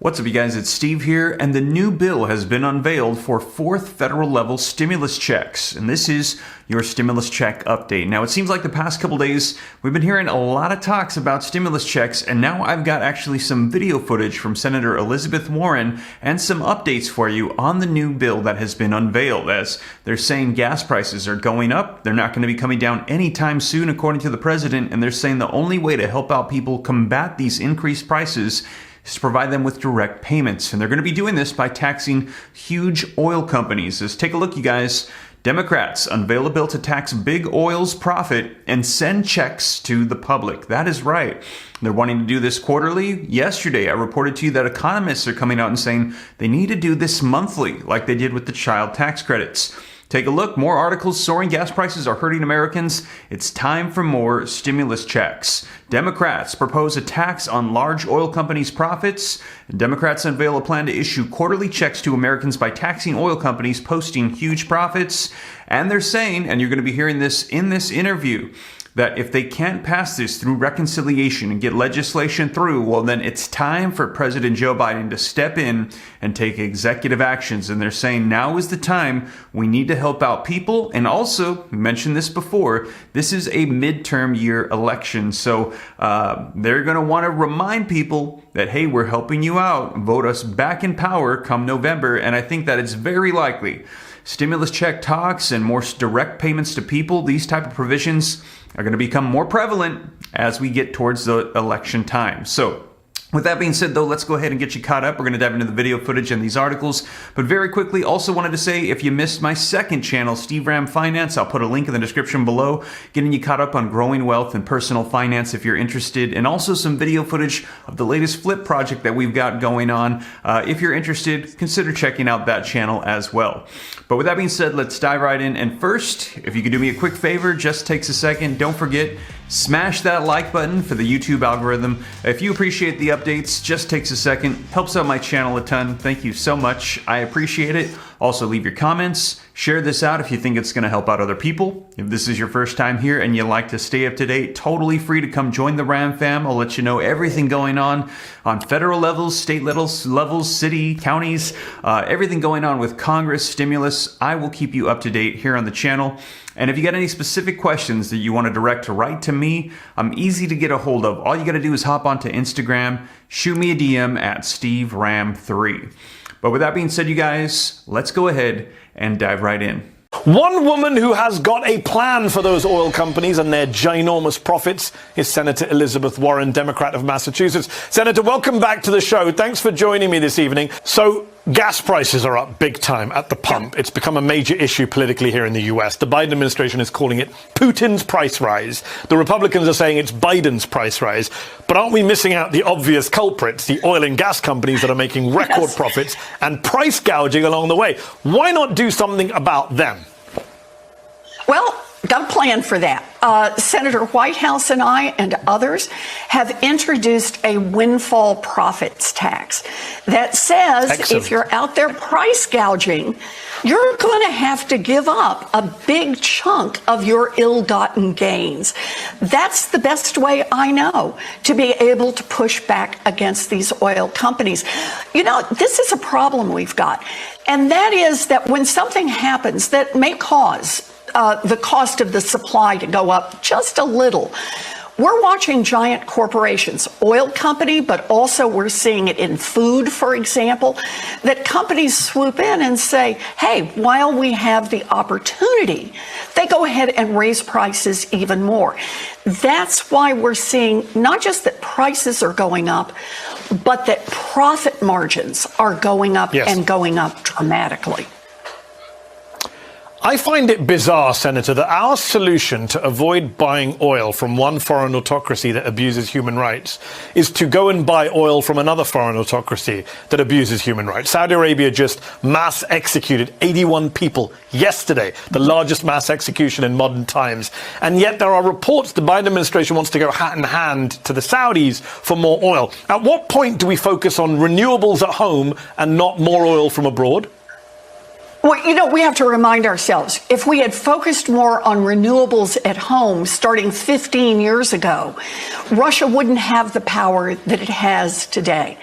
What's up, you guys? It's Steve here, and the new bill has been unveiled for fourth federal level stimulus checks, and this is your stimulus check update. Now, it seems like the past couple days we've been hearing a lot of talks about stimulus checks, and now I've got actually some video footage from Senator Elizabeth Warren and some updates for you on the new bill that has been unveiled, as they're saying gas prices are going up. They're not going to be coming down anytime soon, according to the president, and they're saying the only way to help out people combat these increased prices is to provide them with direct payments. And they're going to be doing this by taxing huge oil companies. Let's take a look, you guys. Democrats unveil a bill to tax big oil's profit and send checks to the public. That is right. They're wanting to do this quarterly. Yesterday, I reported to you that economists are coming out and saying they need to do this monthly, like they did with the child tax credits. Take a look. More articles. Soaring gas prices are hurting Americans. It's time for more stimulus checks. Democrats propose a tax on large oil companies' profits. Democrats unveil a plan to issue quarterly checks to Americans by taxing oil companies posting huge profits. And they're saying, and you're going to be hearing this in this interview, that if they can't pass this through reconciliation and get legislation through, well, then it's time for President Joe Biden to step in and take executive actions. And they're saying now is the time. We need to help out people. And also, we mentioned this before, this is a midterm year election. So they're going to want to remind people that, hey, we're helping you out. Vote us back in power come November. And I think that it's very likely stimulus check talks and more direct payments to people, these type of provisions are going to become more prevalent as we get towards the election time. So with that being said, though, let's go ahead and get you caught up. We're going to dive into the video footage and these articles. But very quickly, also wanted to say, if you missed my second channel, Steve Ram Finance, I'll put a link in the description below, getting you caught up on growing wealth and personal finance if you're interested, and also some video footage of the latest flip project that we've got going on. If you're interested, consider checking out that channel as well. But with that being said, let's dive right in. And first, if you could do me a quick favor, just takes a second, don't forget, smash that like button for the YouTube algorithm. If you appreciate the updates, just takes a second, helps out my channel a ton. Thank you so much. I appreciate it. Also, leave your comments. Share this out if you think it's going to help out other people. If this is your first time here and you like to stay up to date, totally free to come join the Ram fam. I'll let you know everything going on federal levels, state levels, city, counties, everything going on with Congress, stimulus. I will keep you up to date here on the channel. And if you got any specific questions that you want to direct to write to me, I'm easy to get a hold of. All you got to do is hop onto Instagram, shoot me a DM at SteveRam3. But with that being said, you guys, let's go ahead and dive right in. One woman who has got a plan for those oil companies and their ginormous profits is Senator Elizabeth Warren, Democrat of Massachusetts. Senator, welcome back to the show. Thanks for joining me this evening. So, gas prices are up big time at the pump. It's become a major issue politically here in the US. The Biden administration is calling it Putin's price rise. The Republicans are saying it's Biden's price rise. But aren't we missing out the obvious culprits, the oil and gas companies that are making record profits and price gouging along the way? Why not do something about them? Well, got a plan for that. Senator Whitehouse and I and others have introduced a windfall profits tax that says if you're out there price gouging, you're going to have to give up a big chunk of your ill-gotten gains. That's the best way I know to be able to push back against these oil companies. You know, this is a problem we've got, and that is that when something happens that may cause the cost of the supply to go up just a little, we're watching giant corporations, oil company, but also we're seeing it in food, for example, that companies swoop in and say, hey, while we have the opportunity, they go ahead and raise prices even more. That's why we're seeing not just that prices are going up, but that profit margins are going up and going up dramatically. I find it bizarre, Senator, that our solution to avoid buying oil from one foreign autocracy that abuses human rights is to go and buy oil from another foreign autocracy that abuses human rights. Saudi Arabia just mass executed 81 people yesterday, the largest mass execution in modern times. And yet there are reports the Biden administration wants to go hat in hand to the Saudis for more oil. At what point do we focus on renewables at home and not more oil from abroad? Well, you know, we have to remind ourselves, if we had focused more on renewables at home starting 15 years ago, Russia wouldn't have the power that it has today.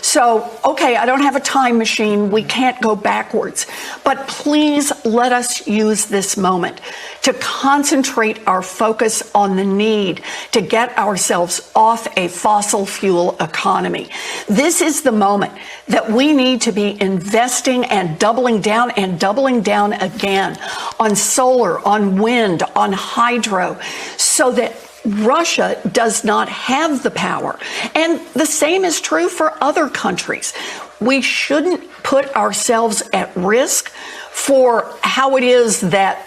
So, okay, I don't have a time machine. We can't go backwards. But please let us use this moment to concentrate our focus on the need to get ourselves off a fossil fuel economy. This is the moment that we need to be investing and doubling down again on solar, on wind, on hydro, so that Russia does not have the power. And the same is true for other countries. We shouldn't put ourselves at risk for how it is that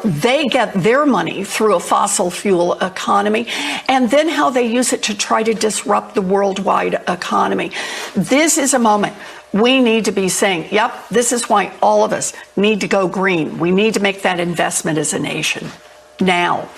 they get their money through a fossil fuel economy, and then how they use it to try to disrupt the worldwide economy. This is a moment we need to be saying, yep, this is why all of us need to go green. We need to make that investment as a nation now.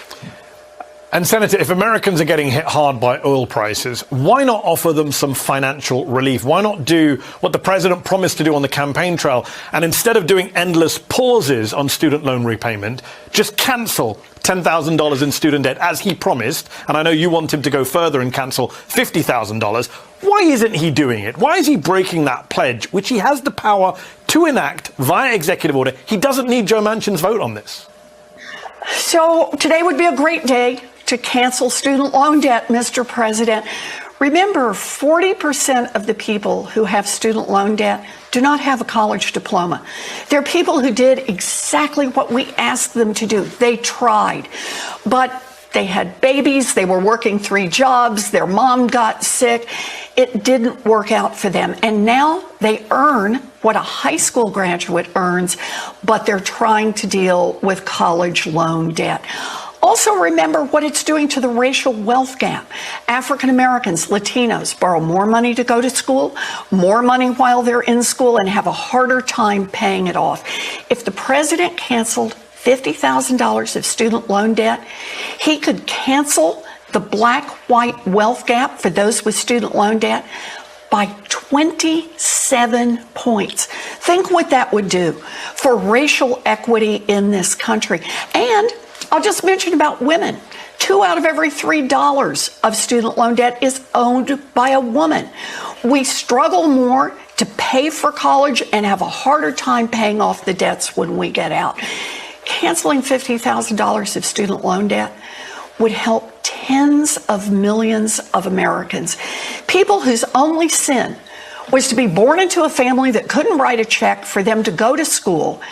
And Senator, if Americans are getting hit hard by oil prices, why not offer them some financial relief? Why not do what the president promised to do on the campaign trail, and instead of doing endless pauses on student loan repayment, just cancel $10,000 in student debt as he promised? And I know you want him to go further and cancel $50,000. Why isn't he doing it? Why is he breaking that pledge, which he has the power to enact via executive order? He doesn't need Joe Manchin's vote on this. So today would be a great day to cancel student loan debt, Mr. President. Remember, 40% of the people who have student loan debt do not have a college diploma. They're people who did exactly what we asked them to do. They tried, but they had babies, they were working 3 jobs, their mom got sick. It didn't work out for them. And now they earn what a high school graduate earns, but they're trying to deal with college loan debt. Also remember what it's doing to the racial wealth gap. African Americans, Latinos borrow more money to go to school, more money while they're in school, and have a harder time paying it off. If the president canceled $50,000 of student loan debt, he could cancel the black-white wealth gap for those with student loan debt by 27 points. Think what that would do for racial equity in this country. And I'll just mention about women. 2 out of every $3 of student loan debt is owned by a woman. We struggle more to pay for college and have a harder time paying off the debts when we get out. Canceling $50,000 of student loan debt would help tens of millions of Americans, people whose only sin was to be born into a family that couldn't write a check for them to go to school,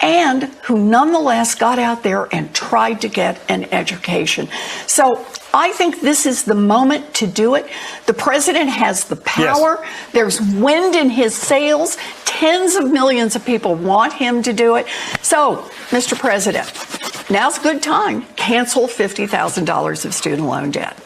and who nonetheless got out there and tried to get an education. So I think this is the moment to do it. The president has the power. Yes. There's wind in his sails. Tens of millions of people want him to do it. So, Mr. President, now's a good time. Cancel $50,000 of student loan debt.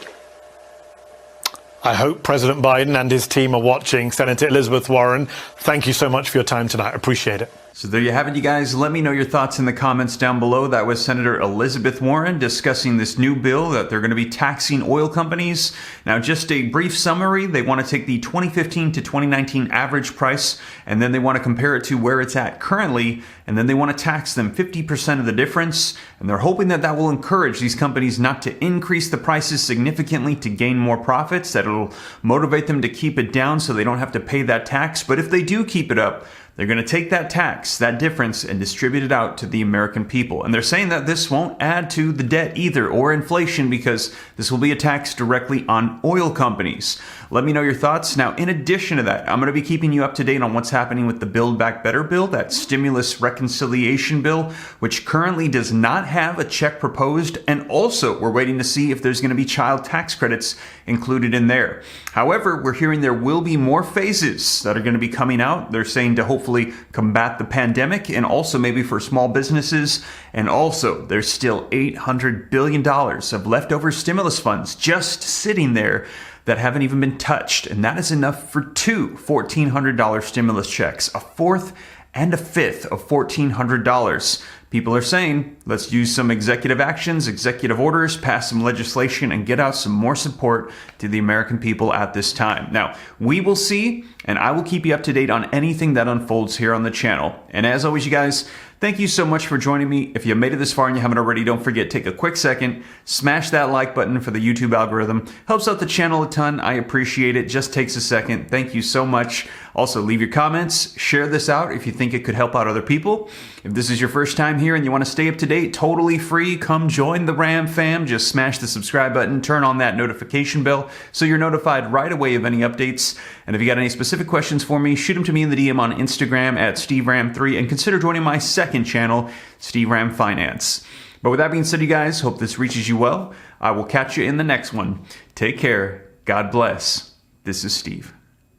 I hope President Biden and his team are watching. Senator Elizabeth Warren, thank you so much for your time tonight. Appreciate it. So there you have it, you guys. Let me know your thoughts in the comments down below. That was Senator Elizabeth Warren discussing this new bill that they're going to be taxing oil companies. Now, just a brief summary. They want to take the 2015 to 2019 average price, and then they want to compare it to where it's at currently, and then they want to tax them 50% of the difference. And they're hoping that that will encourage these companies not to increase the prices significantly to gain more profits, that it'll motivate them to keep it down so they don't have to pay that tax. But if they do keep it up, they're going to take that tax, that difference, and distribute it out to the American people. And they're saying that this won't add to the debt either, or inflation, because this will be a tax directly on oil companies. Let me know your thoughts. Now, in addition to that, I'm going to be keeping you up to date on what's happening with the Build Back Better bill, that stimulus reconciliation bill, which currently does not have a check proposed. And also, we're waiting to see if there's going to be child tax credits included in there. However, we're hearing there will be more phases that are going to be coming out. They're saying to hopefully combat the pandemic, and also maybe for small businesses. And also, there's still $800 billion of leftover stimulus funds just sitting there that haven't even been touched. And that is enough for 2 $1,400 stimulus checks, a fourth and a fifth of $1,400. People are saying, let's use some executive actions, executive orders, pass some legislation, and get out some more support to the American people at this time. Now, we will see, and I will keep you up to date on anything that unfolds here on the channel. And as always, you guys, Thank you so much for joining me. If you made it this far and you haven't already, don't forget, take a quick second, smash that like button for the YouTube algorithm. Helps out the channel a ton. I appreciate it. Just takes a second. Thank you so much. Also, leave your comments. Share this out if you think it could help out other people. If this is your first time here and you want to stay up to date, totally free, come join the Ram fam. Just smash the subscribe button, turn on that notification bell so you're notified right away of any updates. And if you got any specific questions for me, shoot them to me in the DM on Instagram at SteveRam3 and consider joining my second channel, Steve Ram Finance. But with that being said, you guys, hope this reaches you well. I will catch you in the next one. Take care. God bless. This is Steve.